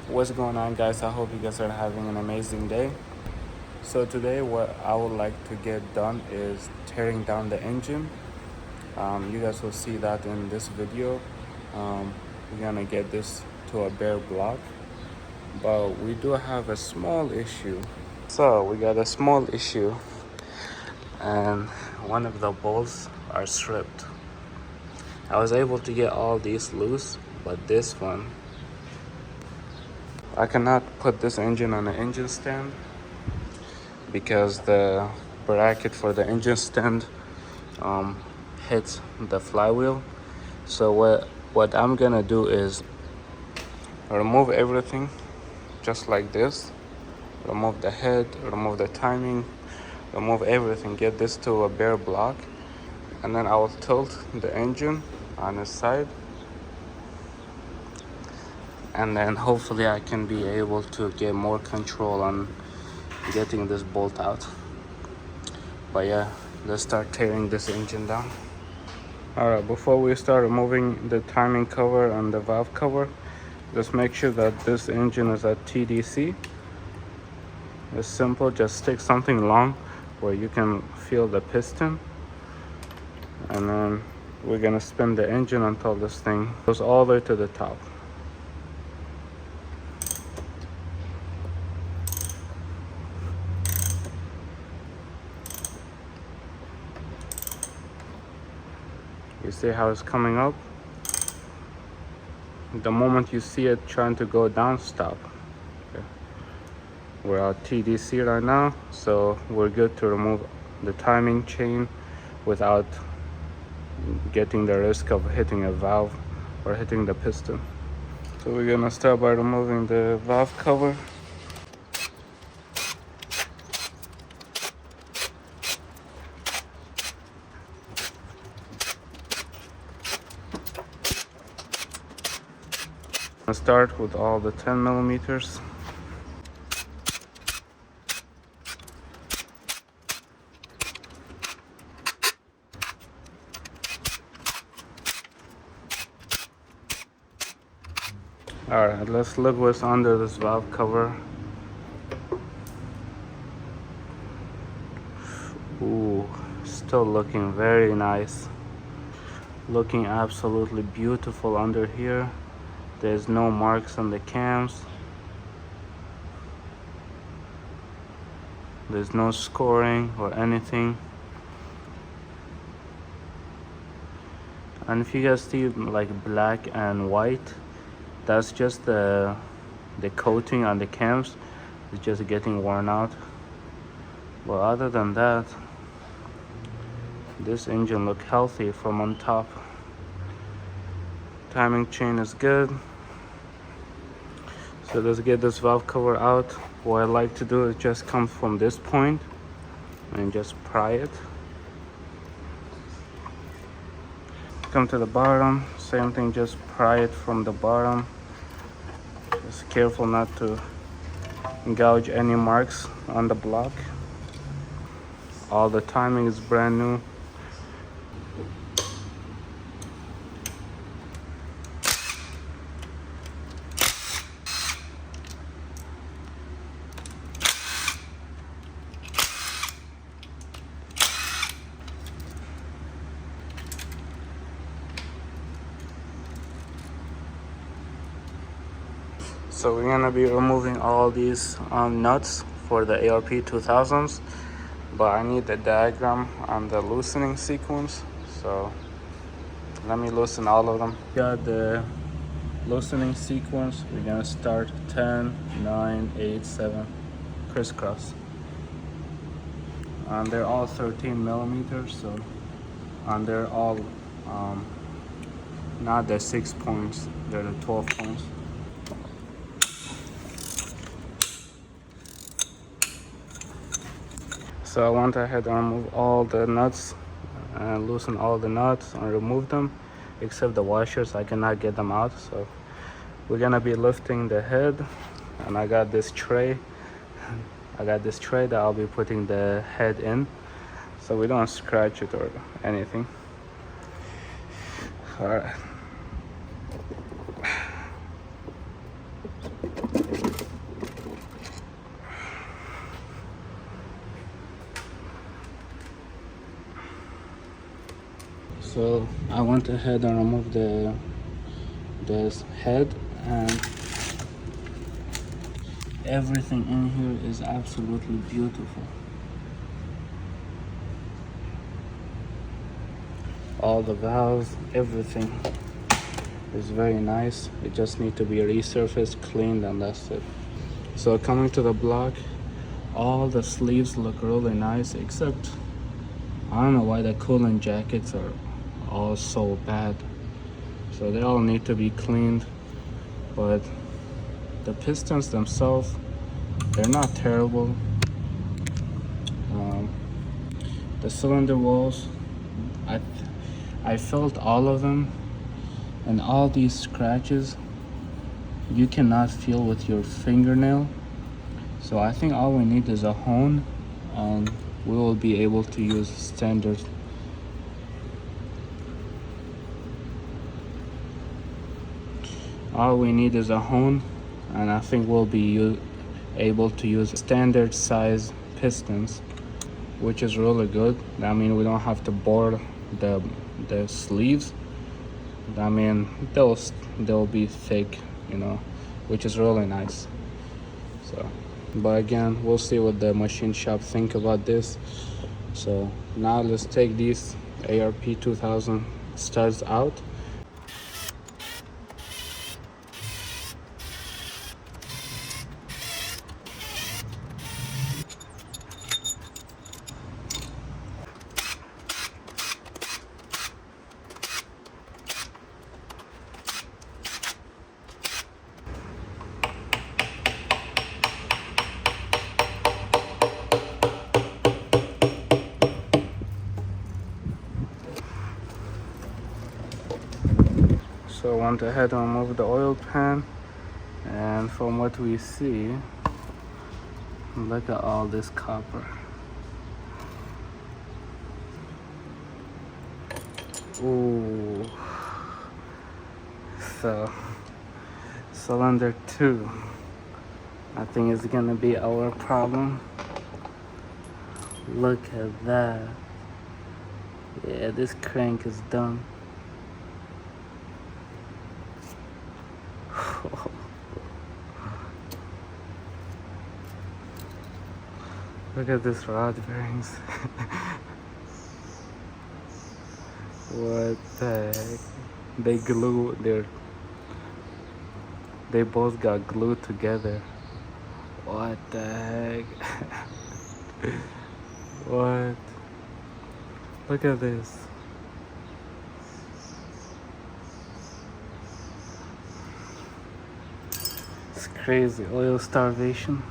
What's going on, guys? I hope you guys are having an amazing day. So today what I would like to get done is tearing down the engine. You guys will see that in this video. We're gonna get this to a bare block, but we do have a small issue. So we got a small issue, and one of the bolts are stripped. I was able to get all these loose, but this one, I cannot put this engine on an engine stand because the bracket for the engine stand hits the flywheel. So what I'm gonna do is remove everything just like this. Remove the head, remove the timing, remove everything, get this to a bare block, and then I will tilt the engine on its side, and then hopefully I can be able to get more control on getting this bolt out. But yeah, let's start tearing this engine down. Alright, before we start removing the timing cover and the valve cover, just make sure that this engine is at TDC. It's simple, just stick something long where you can feel the piston, and then we're gonna spin the engine until this thing goes all the way to the top. You see how it's coming up? The moment you see it trying to go down, stop. Okay. We're at TDC right now, so we're good to remove the timing chain without getting the risk of hitting a valve or hitting the piston. So we're gonna start by removing the valve cover. I'll start with all the 10 millimeters. Alright, let's look what's under this valve cover. Ooh, still looking very nice. Looking absolutely beautiful under here. There's no marks on the cams. There's no scoring or anything. And if you guys see like black and white, that's just the coating on the cams. It's just getting worn out. But other than that, this engine looks healthy from on top. Timing chain is good. So let's get this valve cover out. What I like to do is just come from this point and just pry it. Come to the bottom, same thing, just pry it from the bottom. Just careful not to gouge any marks on the block. All the timing is brand new. So we're gonna be removing all these nuts for the ARP 2000s, but I need the diagram on the loosening sequence, so let me loosen all of them. Got the loosening sequence. We're gonna start 10, 9, 8, 7, crisscross. And they're all 13 millimeters, so and they're all not the 6 points, they're the 12 points. So I went ahead and removed all the nuts and loosen all the nuts and remove them, except the washers. I cannot get them out. So we're gonna be lifting the head, and I got this tray. that I'll be putting the head in, so we don't scratch it or anything. All right. So I went ahead and removed this head, and everything in here is absolutely beautiful. All the valves, everything is very nice. It just needs to be resurfaced, cleaned, and that's it. So coming to the block, all the sleeves look really nice, except I don't know why the coolant jackets are all so bad. So they all need to be cleaned, but the pistons themselves, they're not terrible. The cylinder walls, I felt all of them, and all these scratches you cannot feel with your fingernail. So I think all we need is a hone, and we will be able to use standard. All we need is a hone, and I think we'll be able to use standard size pistons, which is really good. I mean, we don't have to bore the sleeves. I mean, they'll be thick, you know, which is really nice. So, but again, we'll see what the machine shop think about this. So now let's take these ARP 2000 studs out. So I went ahead and removed the oil pan, and from what we see, look at all this copper. Ooh. So cylinder 2, I think is gonna be our problem. Look at that. Yeah, this crank is done. Look at this rod bearings. What the heck? They both got glued together. What the heck? What? Look at this. It's crazy. Oil starvation.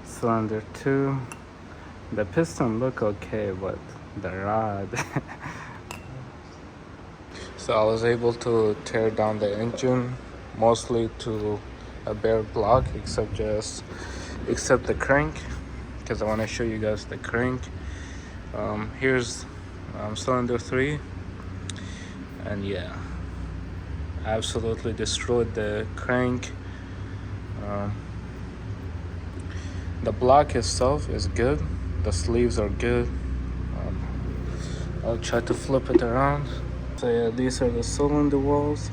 Cylinder 2. The piston look okay, but the rod. So I was able to tear down the engine mostly to a bare block, except the crank, because I want to show you guys the crank. Here's cylinder 3, and yeah, absolutely destroyed the crank. The block itself is good, the sleeves are good. I'll try to flip it around. So yeah, these are the cylinder walls.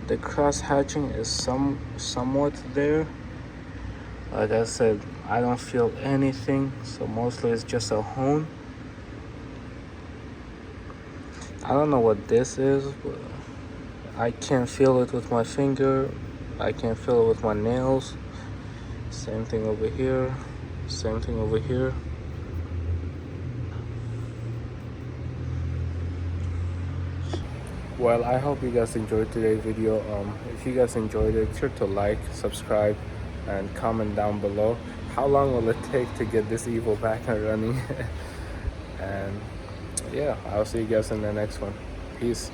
The cross hatching is somewhat there. Like I said, I don't feel anything, so mostly it's just a hone. I don't know what this is, but I can't feel it with my finger. I can't feel it with my nails. Same thing over here, same thing over here. Well, I hope you guys enjoyed today's video. If you guys enjoyed it, sure to like, subscribe, and comment down below. How long will it take to get this Evo back and running? And yeah, I'll see you guys in the next one. Peace.